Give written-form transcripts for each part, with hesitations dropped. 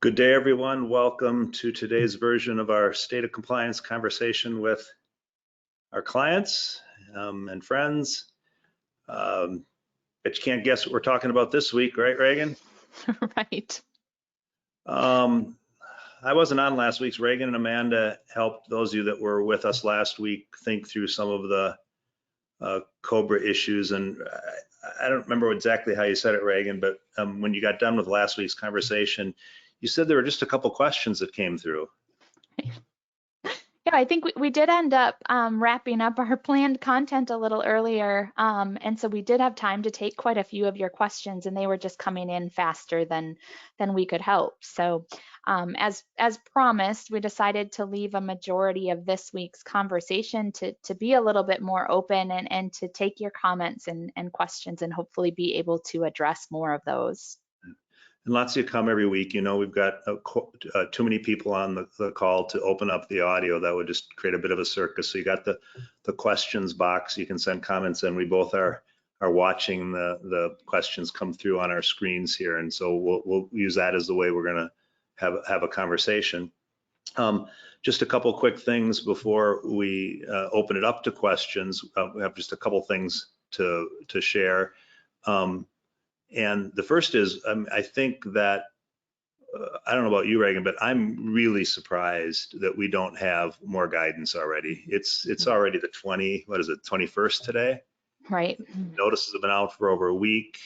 Good day, everyone. Welcome to today's version of our state of compliance conversation with our clients and friends. Bet you can't guess what we're talking about this week, right, Reagan? Right. I wasn't on last week's. Reagan and Amanda helped those of you that were with us last week think through some of the COBRA issues. And I don't remember exactly how you said it, Reagan, but when you got done with last week's conversation, you said there were just a couple questions that came through. Yeah, I think we did end up wrapping up our planned content a little earlier. And so we did have time to take quite a few of your questions, and they were just coming in faster than we could help. So as promised, we decided to leave a majority of this week's conversation to be a little bit more open and to take your comments and questions and hopefully be able to address more of those. And lots of you come every week. You know, we've got too many people on the call to open up the audio. That would just create a bit of a circus. So you got the questions box. You can send comments in. We both are watching the questions come through on our screens here. And so we'll use that as the way we're going to have a conversation. Just a couple quick things before we open it up to questions. We have just a couple things to share. And the first is, I think that, I don't know about you, Reagan, but I'm really surprised that we don't have more guidance already. It's already the 21st today? Right. Notices have been out for over a week.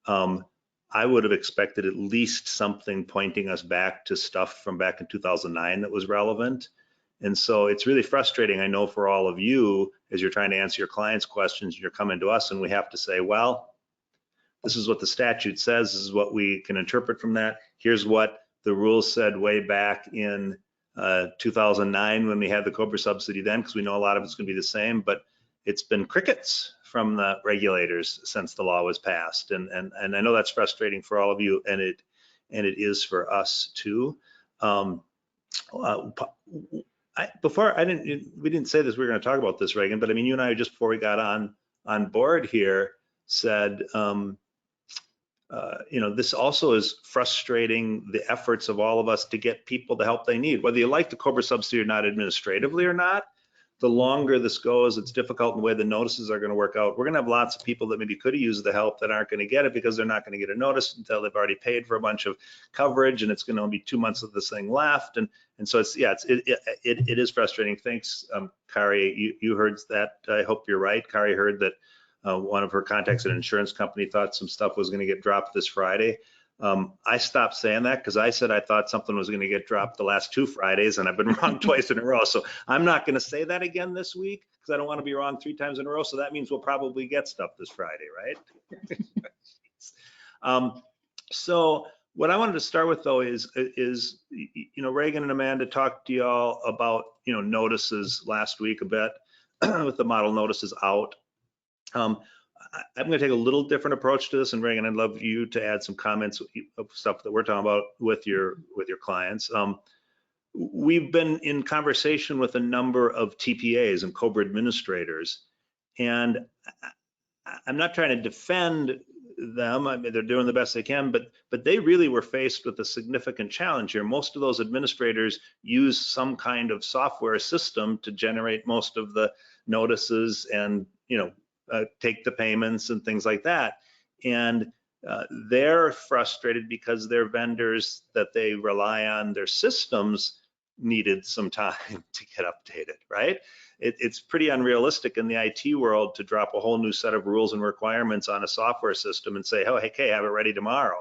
I would have expected at least something pointing us back to stuff from back in 2009 that was relevant. And so it's really frustrating, I know, for all of you as you're trying to answer your clients' questions, you're coming to us and we have to say, well, this is what the statute says. This is what we can interpret from that. Here's what the rules said way back in 2009 when we had the COBRA subsidy then, because we know a lot of it's going to be the same, but it's been crickets from the regulators since the law was passed. And I know that's frustrating for all of you, and it is for us too. We didn't say this, we were going to talk about this, Reagan, but I mean, you and I just before we got on board here said, you know, this also is frustrating the efforts of all of us to get people the help they need. Whether you like the COBRA subsidy or not administratively or not, the longer this goes, it's difficult in the way the notices are going to work out. We're going to have lots of people that maybe could have used the help that aren't going to get it because they're not going to get a notice until they've already paid for a bunch of coverage, and it's going to be 2 months of this thing left. And so it is frustrating. Thanks, Kari. You heard that. I hope you're right. Kari heard that one of her contacts at an insurance company thought some stuff was going to get dropped this Friday. I stopped saying that because I said I thought something was going to get dropped the last 2 Fridays, and I've been wrong twice in a row. So I'm not going to say that again this week because I don't want to be wrong 3 times in a row. So that means we'll probably get stuff this Friday, right? So what I wanted to start with though is you know, Reagan and Amanda talked to y'all about, you know, notices last week a bit with the model notices out. I'm going to take a little different approach to this, and Reagan, I'd love you to add some comments of stuff that we're talking about with your clients. We've been in conversation with a number of TPAs and COBRA administrators, and I'm not trying to defend them. I mean, they're doing the best they can, but they really were faced with a significant challenge here. Most of those administrators use some kind of software system to generate most of the notices and, you know, take the payments and things like that. And they're frustrated because their vendors that they rely on, their systems needed some time to get updated, right? It's pretty unrealistic in the IT world to drop a whole new set of rules and requirements on a software system and say, oh, hey, have it ready tomorrow.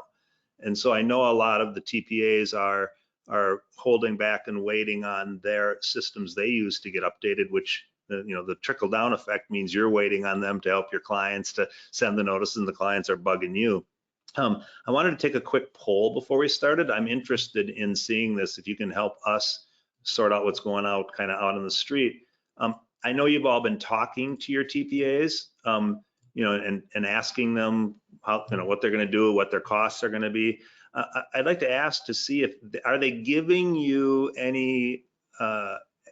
And so I know a lot of the TPAs are holding back and waiting on their systems they use to get updated, which, you know, the trickle down effect means you're waiting on them to help your clients to send the notice, and the clients are bugging you. I wanted to take a quick poll before we started. I'm interested in seeing this, if you can help us sort out what's going out kind of out on the street. I know you've all been talking to your TPAs, you know, and asking them how, you know, what they're going to do, what their costs are going to be. I'd like to ask to see if, are they giving you any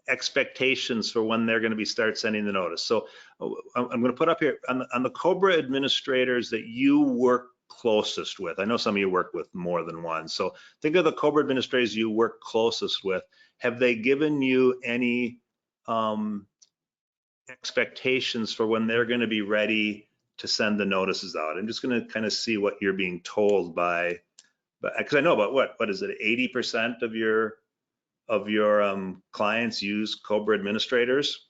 expectations for when they're going to start sending the notice. So I'm going to put up here on the COBRA administrators that you work closest with? I know some of you work with more than one. So think of the COBRA administrators you work closest with. Have they given you any expectations for when they're going to be ready to send the notices out? I'm just going to kind of see what you're being told by, because I know about what is it, 80% of your clients use COBRA administrators.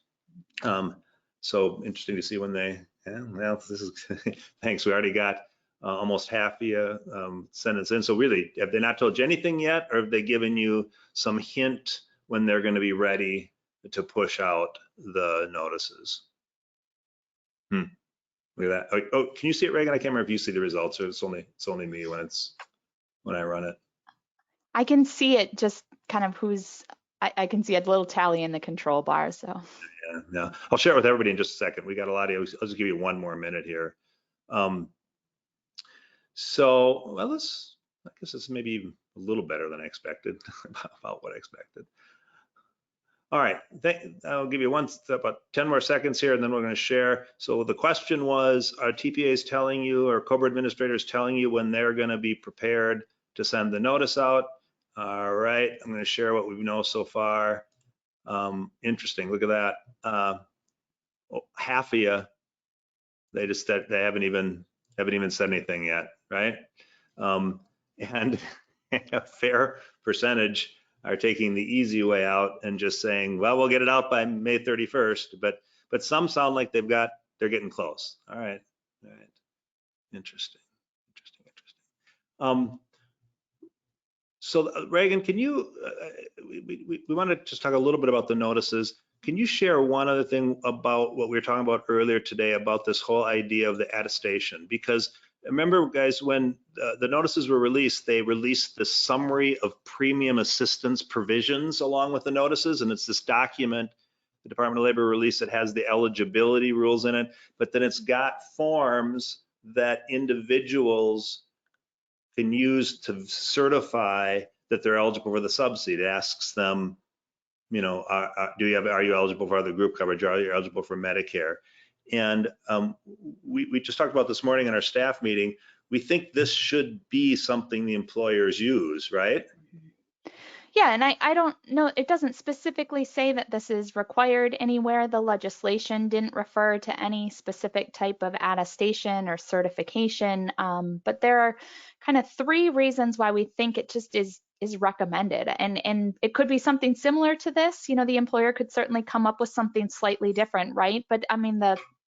So interesting to see when they, well, this is, thanks, we already got almost half the sentence in. So really, have they not told you anything yet, or have they given you some hint when they're going to be ready to push out the notices? Look at that. Oh, can you see it, Reagan? I can't remember if you see the results, or it's only me when I run it. I can see it, just kind of I can see a little tally in the control bar. So yeah, I'll share it with everybody in just a second. We got a lot of, I'll just give you one more minute here. So, well, I guess it's maybe even a little better than I expected, about what I expected. All right, I'll give you about 10 more seconds here, and then we're going to share. So the question was, are TPAs telling you, or COBRA administrators telling you when they're going to be prepared to send the notice out? All right, I'm going to share what we know so far. Interesting, look at that. Half of you, they haven't even said anything yet, right? And a fair percentage are taking the easy way out and just saying, well, we'll get it out by May 31st. But some sound like they're getting close. All right. Interesting. So Reagan, can you, we want to just talk a little bit about the notices. Can you share one other thing about what we were talking about earlier today about this whole idea of the attestation? Because remember, guys, when the notices were released, they released the summary of premium assistance provisions along with the notices, and it's this document the Department of Labor released that has the eligibility rules in it, but then it's got forms that individuals can use to certify that they're eligible for the subsidy. It asks them, you know, are you eligible for other group coverage? Are you eligible for Medicare? And we just talked about this morning in our staff meeting. We think this should be something the employers use, right? Yeah, and I don't know, it doesn't specifically say that this is required anywhere. The legislation didn't refer to any specific type of attestation or certification, but there are kind of 3 reasons why we think it just is recommended. And it could be something similar to this. You know, the employer could certainly come up with something slightly different, right? But I mean, the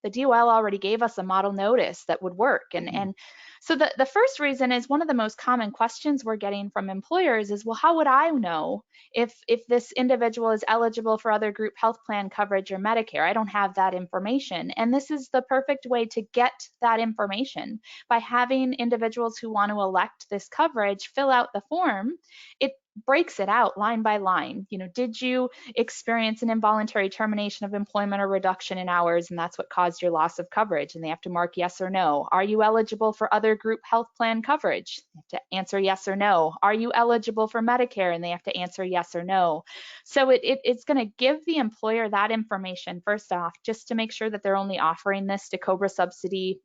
DOL already gave us a model notice that would work. And so the first reason is, one of the most common questions we're getting from employers is, well, how would I know if this individual is eligible for other group health plan coverage or Medicare? I don't have that information. And this is the perfect way to get that information by having individuals who want to elect this coverage fill out the form. It breaks it out line by line. You know, did you experience an involuntary termination of employment or reduction in hours, and that's what caused your loss of coverage? And they have to mark yes or no. Are you eligible for other group health plan coverage? They have to answer yes or no. Are you eligible for Medicare? And they have to answer yes or no. So it's going to give the employer that information first off, just to make sure that they're only offering this to COBRA subsidy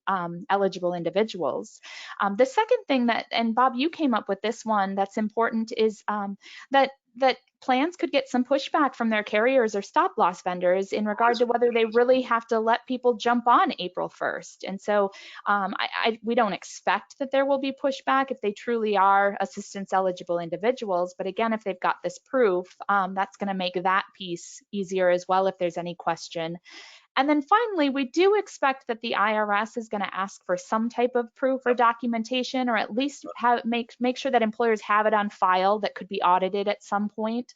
eligible individuals. The second thing that, and Bob, you came up with this one that's important, is that plans could get some pushback from their carriers or stop loss vendors in regard to whether they really have to let people jump on April 1st. And so we don't expect that there will be pushback if they truly are assistance eligible individuals. But again, if they've got this proof, that's going to make that piece easier as well if there's any question. And then finally, we do expect that the IRS is going to ask for some type of proof or documentation, or at least make sure that employers have it on file that could be audited at some point.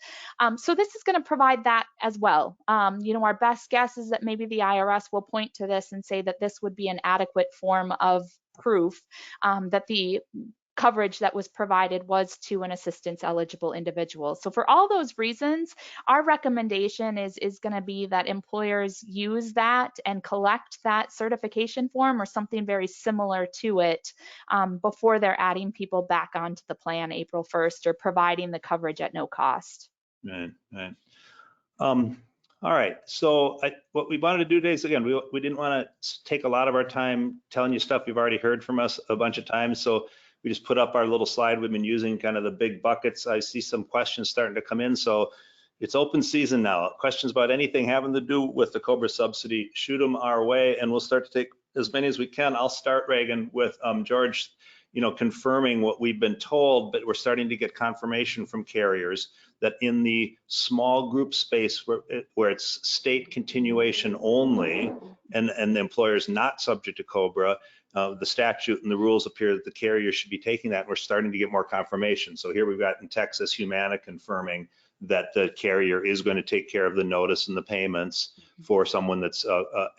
So this is going to provide that as well. You know, our best guess is that maybe the IRS will point to this and say that this would be an adequate form of proof that the coverage that was provided was to an assistance eligible individual. So for all those reasons, our recommendation is going to be that employers use that and collect that certification form or something very similar to it before they're adding people back onto the plan April 1st or providing the coverage at no cost. Right. All right, so what we wanted to do today is, again, we didn't want to take a lot of our time telling you stuff you've already heard from us a bunch of times, so we just put up our little slide we've been using, kind of the big buckets. I see some questions starting to come in, so it's open season now. Questions about anything having to do with the COBRA subsidy, shoot them our way, and we'll start to take as many as we can. I'll start, Reagan, with George, confirming what we've been told, but we're starting to get confirmation from carriers that in the small group space where it's state continuation only and the employer is not subject to COBRA, the statute and the rules appear that the carrier should be taking that, and we're starting to get more confirmation. So here we've got in Texas, Humana confirming that the carrier is going to take care of the notice and the payments for someone that's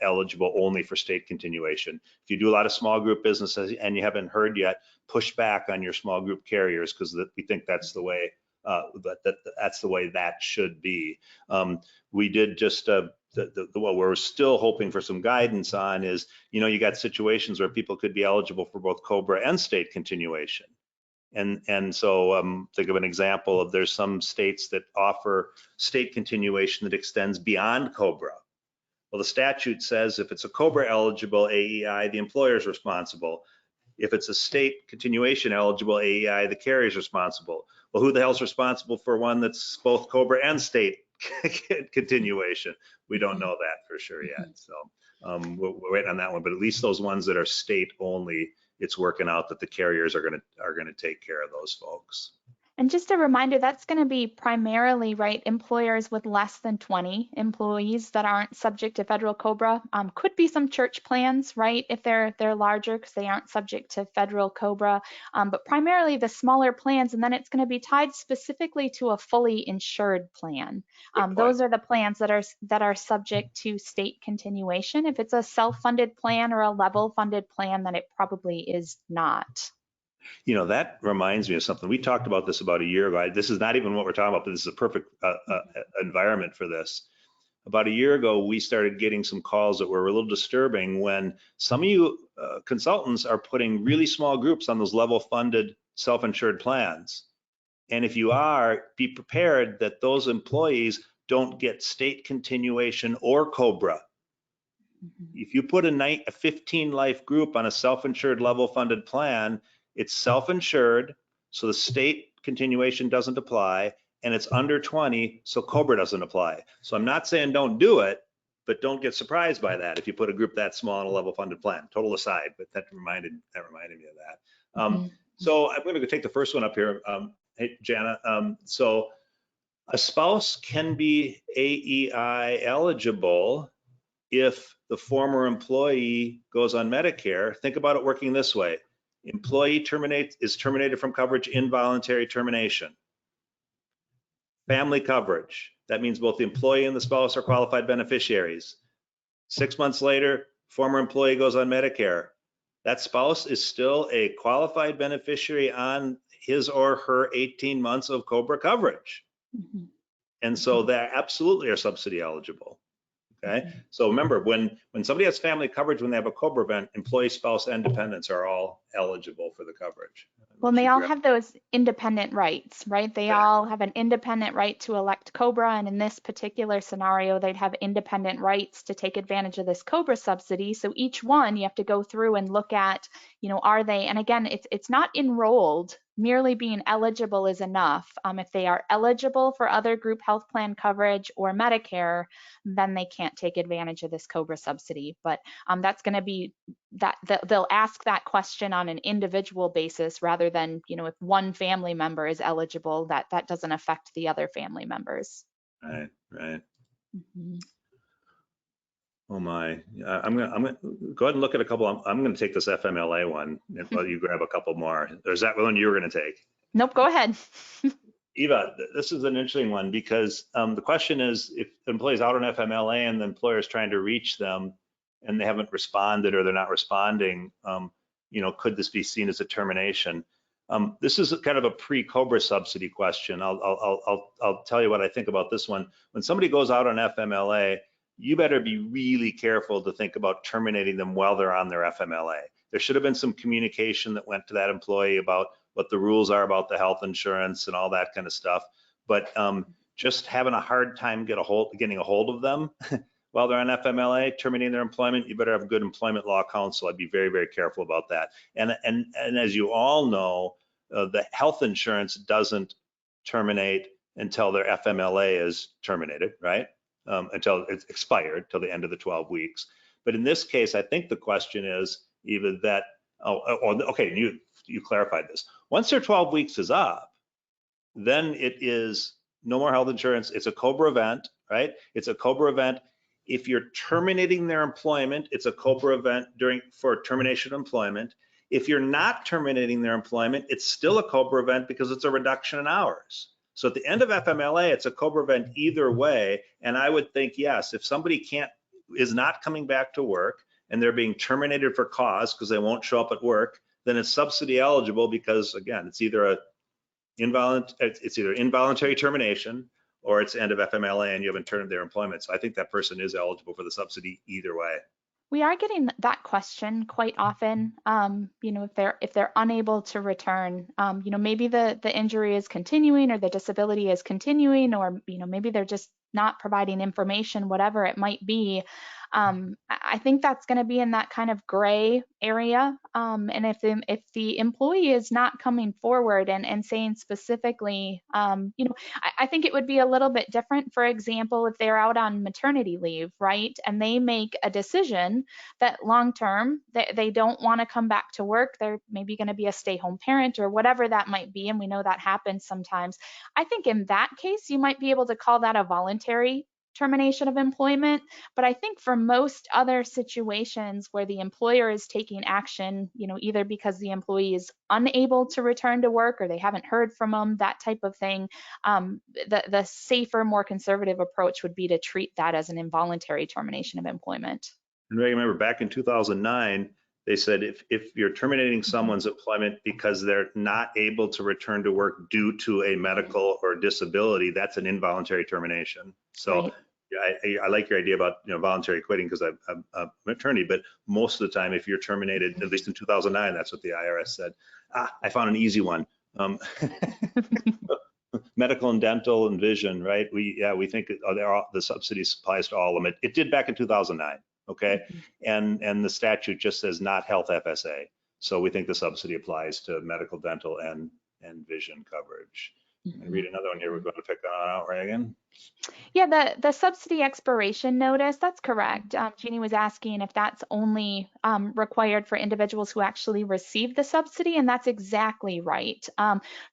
eligible only for state continuation. If you do a lot of small group businesses and you haven't heard yet, push back on your small group carriers, because we think that's the way that's the way that should be. We did just what we're still hoping for some guidance on is, you got situations where people could be eligible for both COBRA and state continuation. And so think of an example of, there's some states that offer state continuation that extends beyond COBRA. Well, the statute says if it's a COBRA eligible AEI, the employer is responsible. If it's a state continuation eligible AEI, the carrier is responsible. Well, who the hell's responsible for one that's both COBRA and state continuation? We don't know that for sure yet. So we're waiting on that one, but at least those ones that are state only, it's working out that the carriers are going to take care of those folks. And just a reminder, that's going to be primarily, right, employers with less than 20 employees that aren't subject to federal COBRA. Could be some church plans, right, if they're larger, because they aren't subject to federal COBRA, but primarily the smaller plans, and then it's going to be tied specifically to a fully insured plan. Those are the plans that are subject to state continuation. If it's a self-funded plan or a level-funded plan, then it probably is not. That reminds me of something. We talked about this about a year ago. This is not even what we're talking about, but this is a perfect environment for this. About a year ago, we started getting some calls that were a little disturbing when some of you consultants are putting really small groups on those level funded self-insured plans. And if you are, be prepared that those employees don't get state continuation or COBRA. If you put a 15 life group on a self-insured level funded plan, it's self-insured, so the state continuation doesn't apply, and it's under 20, so COBRA doesn't apply. So I'm not saying don't do it, but don't get surprised by that if you put a group that small on a level funded plan. Total aside, but that reminded me of that. So I'm going to take the first one up here. Hey, Jana. So a spouse can be AEI eligible if the former employee goes on Medicare. Think about it working this way. Employee is terminated from coverage, involuntary termination. Family coverage, that means both the employee and the spouse are qualified beneficiaries. 6 months later, former employee goes on Medicare. That spouse is still a qualified beneficiary on his or her 18 months of COBRA coverage. And so they absolutely are subsidy eligible. Okay, so remember, when somebody has family coverage, when they have a COBRA event, employee, spouse, and dependents are all eligible for the coverage. Well, and they all have those independent rights, right? They all have an independent right to elect COBRA, and in this particular scenario, they'd have independent rights to take advantage of this COBRA subsidy. So each one, you have to go through and look at, are they, and again, it's not enrolled. Merely being eligible is enough. If they are eligible for other group health plan coverage or Medicare, then they can't take advantage of this COBRA subsidy. But that's going to be that they'll ask that question on an individual basis rather than, if one family member is eligible, that doesn't affect the other family members. Right. Oh my, I'm gonna go ahead and look at a couple. I'm gonna take this FMLA one while you grab a couple more. Or is that one you were gonna take? Nope, go ahead. Eva, this is an interesting one because the question is, if the employee's out on FMLA and the employer is trying to reach them and they haven't responded or they're not responding, could this be seen as a termination? This is kind of a pre-COBRA subsidy question. I'll tell you what I think about this one. When somebody goes out on FMLA, you better be really careful to think about terminating them while they're on their FMLA. There should have been some communication that went to that employee about what the rules are about the health insurance and all that kind of stuff. But just having a hard time getting a hold of them while they're on FMLA, terminating their employment, you better have a good employment law counsel. I'd be very, very careful about that. And as you all know, the health insurance doesn't terminate until their FMLA is terminated, right? Until it's expired, till the end of the 12 weeks. But in this case, I think the question is either that, okay, you clarified this. Once their 12 weeks is up, then it is no more health insurance. It's a COBRA event, right? It's a COBRA event. If you're terminating their employment, it's a COBRA event for termination of employment. If you're not terminating their employment, it's still a COBRA event because it's a reduction in hours. So at the end of FMLA, it's a COBRA event either way. And I would think, yes, if somebody is not coming back to work and they're being terminated for cause because they won't show up at work, then it's subsidy eligible because, again, it's either involuntary termination or it's end of FMLA and you haven't terminated their employment. So I think that person is eligible for the subsidy either way. We are getting that question quite often. If they're unable to return, maybe the injury is continuing or the disability is continuing, or maybe they're just not providing information, whatever it might be. I think that's going to be in that kind of gray area. And if the employee is not coming forward and saying specifically, I think it would be a little bit different. For example, if they're out on maternity leave, right, and they make a decision that long term they don't want to come back to work, they're maybe going to be a stay-home parent or whatever that might be, and we know that happens sometimes. I think in that case, you might be able to call that a voluntary termination of employment. But I think for most other situations where the employer is taking action, either because the employee is unable to return to work or they haven't heard from them, that type of thing, the safer, more conservative approach would be to treat that as an involuntary termination of employment. And I remember back in 2009, they said if you're terminating someone's employment because they're not able to return to work due to a medical or disability, that's an involuntary termination. So right. Yeah, I like your idea about voluntary quitting because I'm an attorney, but most of the time, if you're terminated, at least in 2009, that's what the IRS said. I found an easy one. Medical and dental and vision, right? We think the subsidy applies to all of them. It did back in 2009. Okay, and the statute just says not health FSA, so we think the subsidy applies to medical, dental, and vision coverage. And read another one here. We're going to pick that out, Reagan. Yeah, the subsidy expiration notice, that's correct. Jeannie was asking if that's only required for individuals who actually receive the subsidy, and that's exactly right.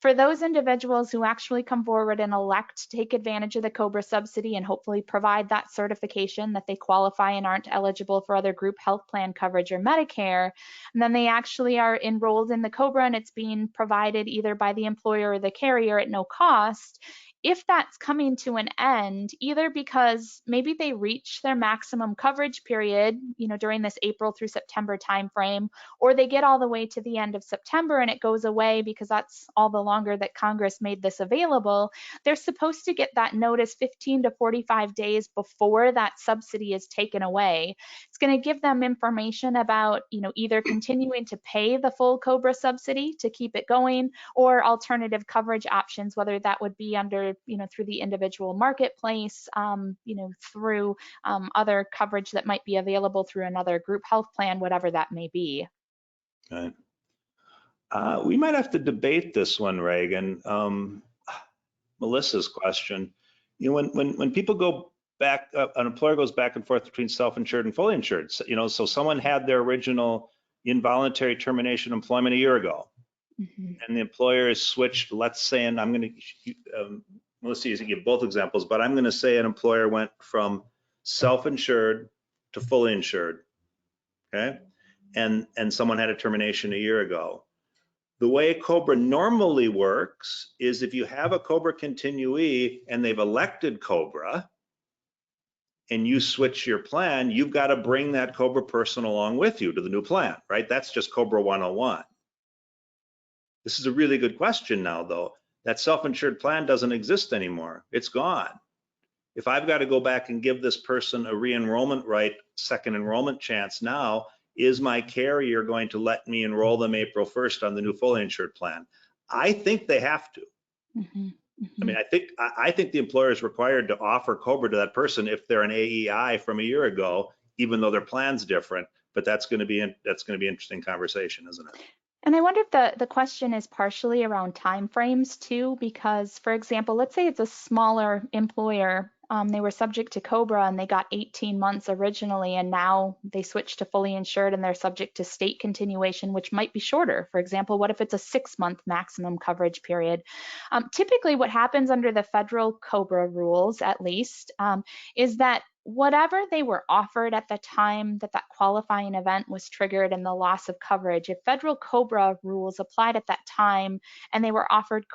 For those individuals who actually come forward and elect to take advantage of the COBRA subsidy and hopefully provide that certification that they qualify and aren't eligible for other group health plan coverage or Medicare, and then they actually are enrolled in the COBRA and it's being provided either by the employer or the carrier at no cost. If that's coming to an end, either because maybe they reach their maximum coverage period, during this April through September timeframe, or they get all the way to the end of September and it goes away because that's all the longer that Congress made this available, they're supposed to get that notice 15 to 45 days before that subsidy is taken away. It's going to give them information about, either continuing to pay the full COBRA subsidy to keep it going, or alternative coverage options, whether that would be under through the individual marketplace, through other coverage that might be available through another group health plan, whatever that may be. Right. We might have to debate this one, Reagan. Melissa's question. When people go back, an employer goes back and forth between self-insured and fully insured. So someone had their original involuntary termination employment a year ago. And the employer is switched, let's say, and I'm going to, Melissa, you can give both examples, but I'm going to say an employer went from self-insured to fully insured, okay? And someone had a termination a year ago. The way COBRA normally works is if you have a COBRA continuee and they've elected COBRA and you switch your plan, you've got to bring that COBRA person along with you to the new plan, right? That's just COBRA 101. This is a really good question now, though. That self-insured plan doesn't exist anymore. It's gone. If I've got to go back and give this person a re-enrollment right, second enrollment chance now, is my carrier going to let me enroll them April 1st on the new fully insured plan? I think they have to. I mean, I think the employer is required to offer COBRA to that person if they're an AEI from a year ago, even though their plan's different. But that's going to be an interesting conversation, isn't it? And I wonder if the question is partially around timeframes too, because for example, let's say it's a smaller employer. They were subject to COBRA and they got 18 months originally, and now they switched to fully insured and they're subject to state continuation, which might be shorter. For example, what if it's a 6-month maximum coverage period? Typically what happens under the federal COBRA rules, at least, is that whatever they were offered at the time that that qualifying event was triggered and the loss of coverage, if federal COBRA rules applied at that time and they were offered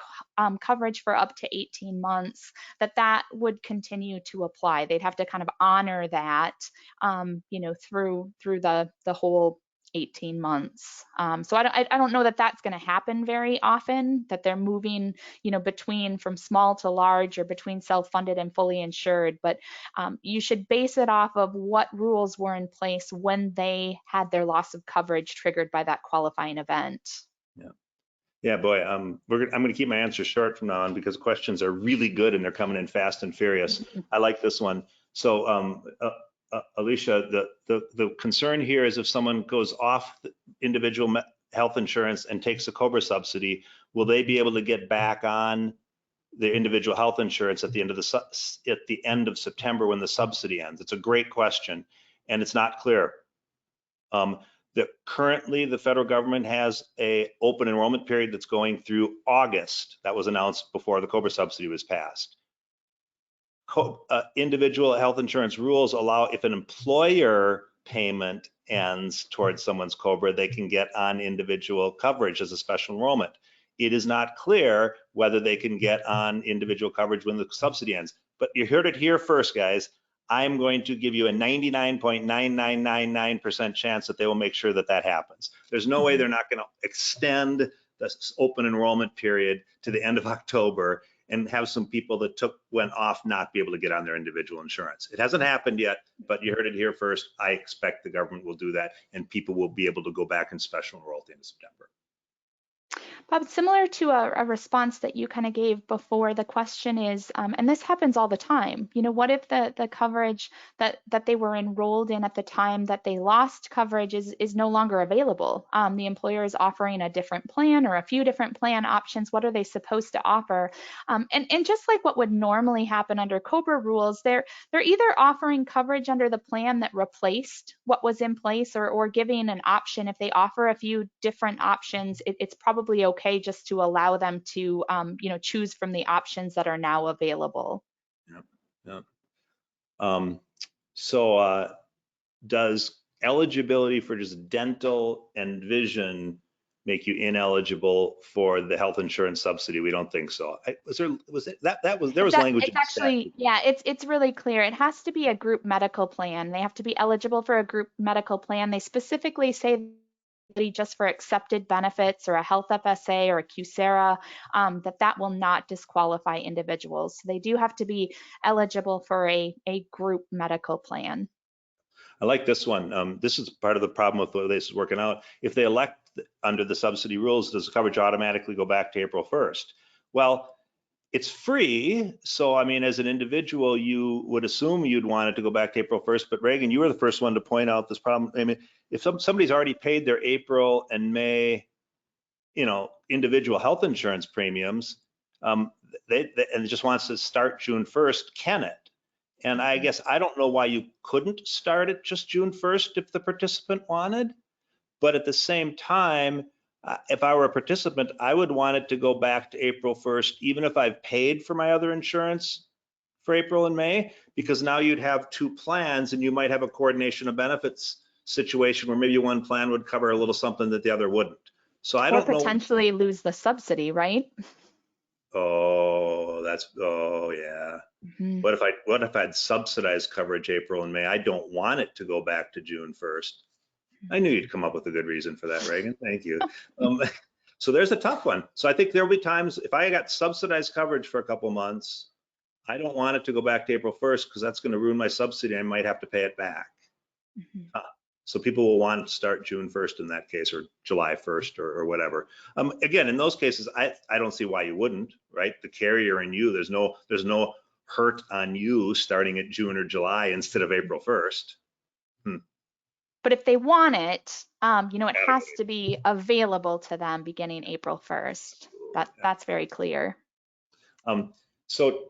coverage for up to 18 months, that would continue to apply. They'd have to kind of honor that, through the whole 18 months. So I don't know that that's going to happen very often, that they're moving, between from small to large or between self-funded and fully insured. But you should base it off of what rules were in place when they had their loss of coverage triggered by that qualifying event. Yeah, boy, I'm going to keep my answers short from now on because questions are really good and they're coming in fast and furious. I like this one. So, Alicia, the concern here is if someone goes off the individual health insurance and takes a COBRA subsidy, will they be able to get back on the individual health insurance at the end of September when the subsidy ends? It's a great question, and it's not clear. Currently, the federal government has a open enrollment period that's going through August. That was announced before the COBRA subsidy was passed. Individual health insurance rules allow if an employer payment ends towards someone's COBRA, they can get on individual coverage as a special enrollment. It is not clear whether they can get on individual coverage when the subsidy ends. But you heard it here first, guys. I'm going to give you a 99.9999% chance that they will make sure that happens. There's no way they're not going to extend the open enrollment period to the end of October and have some people that went off not be able to get on their individual insurance. It hasn't happened yet, but you heard it here first. I expect the government will do that and people will be able to go back and special enroll at the end of September. Bob, similar to a response that you kind of gave before, the question is, and this happens all the time, what if the coverage that they were enrolled in at the time that they lost coverage is no longer available? The employer is offering a different plan or a few different plan options. What are they supposed to offer? And just like what would normally happen under COBRA rules, they're either offering coverage under the plan that replaced what was in place or giving an option. If they offer a few different options, it's probably okay just to allow them to choose from the options that are now available. Yep. So does eligibility for just dental and vision make you ineligible for the health insurance subsidy? We don't think so. There was language. It's actually, yeah, it's really clear. It has to be a group medical plan. They have to be eligible for a group medical plan. They specifically say just for accepted benefits or a health FSA or a QSERA, that will not disqualify individuals. So they do have to be eligible for a group medical plan. I like this one. This is part of the problem with the way this is working out. If they elect under the subsidy rules, does the coverage automatically go back to April 1st? Well, it's free. So, I mean, as an individual, you would assume you'd want it to go back to April 1st. But Reagan, you were the first one to point out this problem. I mean, if somebody's already paid their April and May, individual health insurance premiums, and just wants to start June 1st, can it? And I guess I don't know why you couldn't start it just June 1st if the participant wanted. But at the same time, if I were a participant, I would want it to go back to April 1st, even if I've paid for my other insurance for April and May, because now you'd have two plans and you might have a coordination of benefits situation where maybe one plan would cover a little something that the other wouldn't. So I don't know. Or potentially lose the subsidy, right? Oh, yeah. Mm-hmm. What if I'd subsidized coverage April and May? I don't want it to go back to June 1st. I knew you'd come up with a good reason for that, Reagan. Thank you. So there's a tough one. So I think there'll be times if I got subsidized coverage for a couple months, I don't want it to go back to April 1st because that's going to ruin my subsidy. I might have to pay it back. Mm-hmm. So people will want to start June 1st in that case, or July 1st, or whatever. Again, in those cases, I don't see why you wouldn't, right? The carrier and you, there's no hurt on you starting at June or July instead of April 1st. But if they want it, it has to be available to them beginning April 1st. That's very clear. So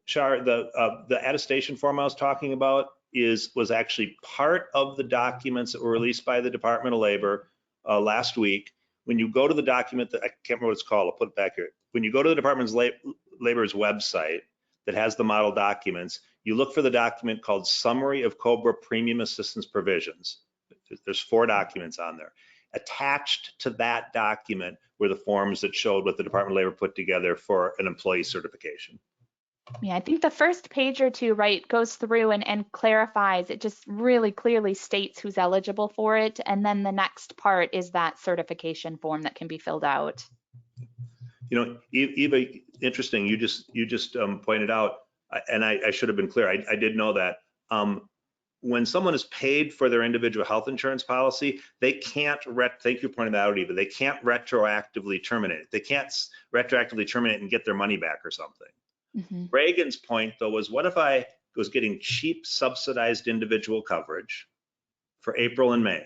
Char, the attestation form I was talking about was actually part of the documents that were released by the Department of Labor last week. When you go to the document, I can't remember what it's called, I'll put it back here. When you go to the Department of Labor's website that has the model documents, you look for the document called Summary of COBRA Premium Assistance Provisions. There's 4 documents on there. Attached to that document were the forms that showed what the Department of Labor put together for an employee certification. Yeah, I think the first page or two, right, goes through and clarifies. It just really clearly states who's eligible for it. And then the next part is that certification form that can be filled out. Eva, interesting. You just pointed out, and I should have been clear. I did know that. When someone is paid for their individual health insurance policy, they can't, thank you for pointing that out, Eva, they can't retroactively terminate it. They can't retroactively terminate and get their money back or something. Mm-hmm. Reagan's point, though, was what if I was getting cheap subsidized individual coverage for April and May?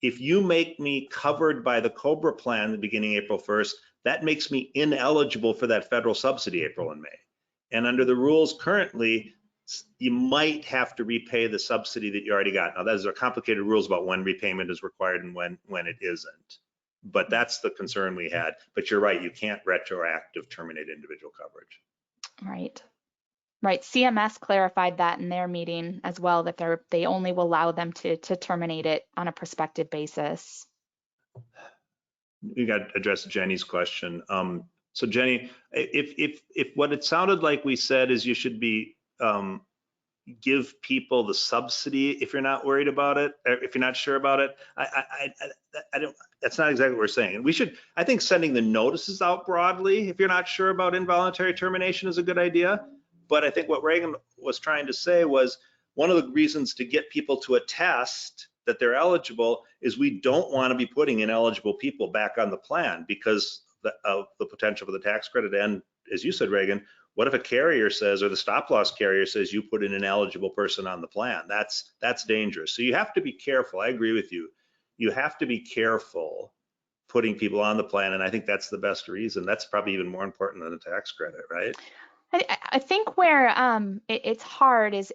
If you make me covered by the COBRA plan beginning April 1st, that makes me ineligible for that federal subsidy April and May. And under the rules currently, you might have to repay the subsidy that you already got. Now, those are complicated rules about when repayment is required and when it isn't. But that's the concern we had. But you're right, you can't retroactive terminate individual coverage. Right. CMS clarified that in their meeting as well, that they only will allow them to terminate it on a prospective basis. You got to address Jenny's question. So Jenny, if what it sounded like we said is you should be give people the subsidy if you're not worried about it, or if you're not sure about it, I don't. That's not exactly what we're saying. We should, I think, sending the notices out broadly if you're not sure about involuntary termination is a good idea. But I think what Reagan was trying to say was one of the reasons to get people to attest that they're eligible is we don't want to be putting ineligible people back on the plan because of the potential for the tax credit. And as you said, Reagan, what if a carrier says, or the stop loss carrier says, you put an ineligible person on the plan? That's dangerous. So you have to be careful. I agree with you. You have to be careful putting people on the plan. And I think that's the best reason. That's probably even more important than a tax credit, right? I think where it's hard is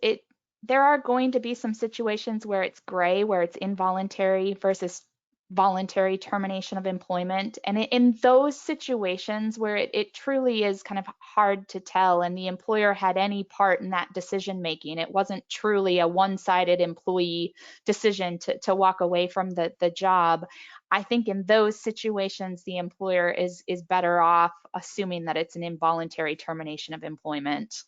there are going to be some situations where it's gray, where it's involuntary versus voluntary termination of employment. And in those situations where it truly is kind of hard to tell and the employer had any part in that decision making, it wasn't truly a one-sided employee decision to walk away from the job. I think in those situations, the employer is better off assuming that it's an involuntary termination of employment.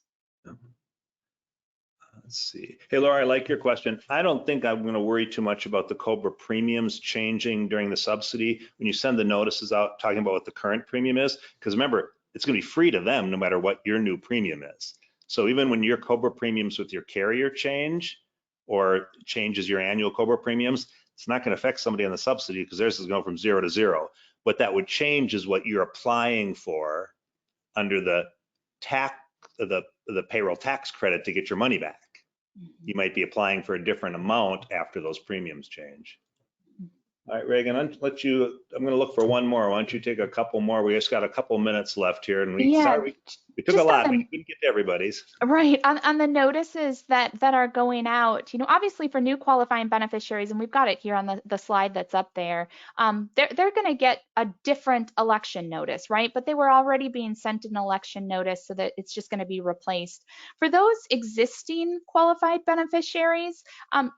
Let's see. Hey, Laura, I like your question. I don't think I'm going to worry too much about the COBRA premiums changing during the subsidy when you send the notices out talking about what the current premium is, because remember, it's going to be free to them no matter what your new premium is. So even when your COBRA premiums with your carrier change or changes your annual COBRA premiums, it's not going to affect somebody on the subsidy because theirs is going from 0 to 0. What that would change is what you're applying for under the payroll tax credit to get your money back. You might be applying for a different amount after those premiums change. All right, Reagan, I'm going to look for one more. Why don't you take a couple more? We just got a couple minutes left here, and we took a lot. We couldn't get to everybody's. Right, on the notices that are going out, obviously for new qualifying beneficiaries, and we've got it here on the slide that's up there, they're going to get a different election notice, right? But they were already being sent an election notice, so that it's just going to be replaced. For those existing qualified beneficiaries,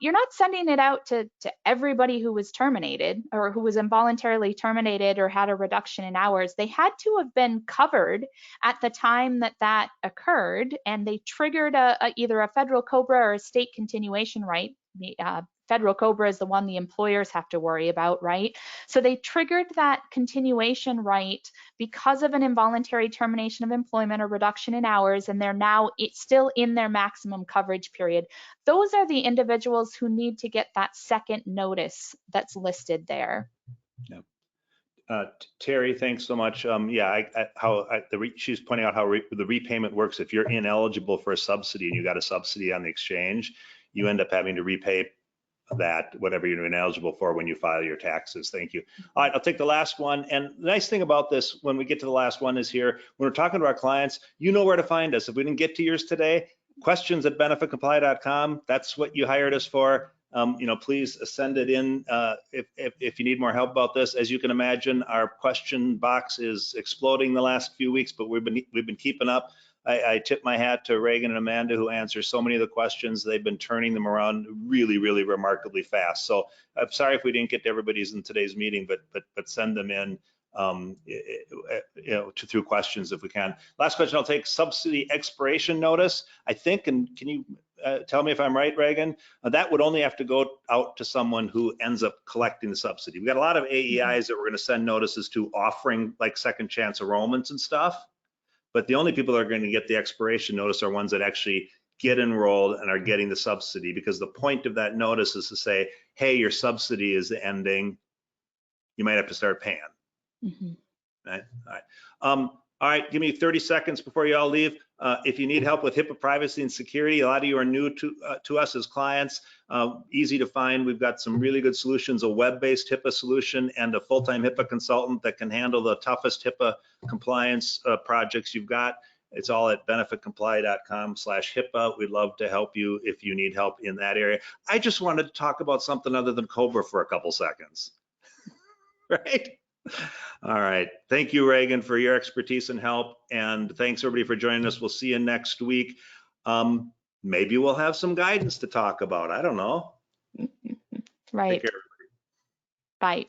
you're not sending it out to everybody who was terminated or who was involuntarily terminated or had a reduction in hours. They had to have been covered at the time that occurred, and they triggered either a federal COBRA or a state continuation right. The federal COBRA is the one the employers have to worry about, right? So they triggered that continuation right because of an involuntary termination of employment or reduction in hours, and they're now still in their maximum coverage period. Those are the individuals who need to get that second notice that's listed there. Yep. Terry, thanks so much. Yeah, she's pointing out how the repayment works. If you're ineligible for a subsidy and you got a subsidy on the exchange, you end up having to repay that, whatever you're ineligible for, when you file your taxes. Thank you. All right, I'll take the last one. And the nice thing about this, when we get to the last one, is here, when we're talking to our clients, you know where to find us. If we didn't get to yours today, questions@benefitcomply.com. That's what you hired us for. You know, please send it in if you need more help about this. As you can imagine, our question box is exploding the last few weeks, but we've been keeping up. I tip my hat to Reagan and Amanda, who answer so many of the questions. They've been turning them around really, really remarkably fast. So I'm sorry if we didn't get to everybody's in today's meeting, but send them in through questions if we can. Last question I'll take: subsidy expiration notice. I think, and can you tell me if I'm right, Reagan? That would only have to go out to someone who ends up collecting the subsidy. We got a lot of AEIs that we're going to send notices to, offering like second chance enrollments and stuff. But the only people that are going to get the expiration notice are ones that actually get enrolled and are getting the subsidy, because the point of that notice is to say, hey, your subsidy is ending. You might have to start paying. Mm-hmm. Right? All right, give me 30 seconds before you all leave. If you need help with HIPAA privacy and security, a lot of you are new to us as clients. Easy to find. We've got some really good solutions, a web-based HIPAA solution and a full-time HIPAA consultant that can handle the toughest HIPAA compliance projects you've got. It's all at benefitcomply.com/HIPAA. We'd love to help you if you need help in that area. I just wanted to talk about something other than COBRA for a couple seconds, right? All right. Thank you, Reagan, for your expertise and help. And thanks, everybody, for joining us. We'll see you next week. Maybe we'll have some guidance to talk about. I don't know. Right. Take care. Bye.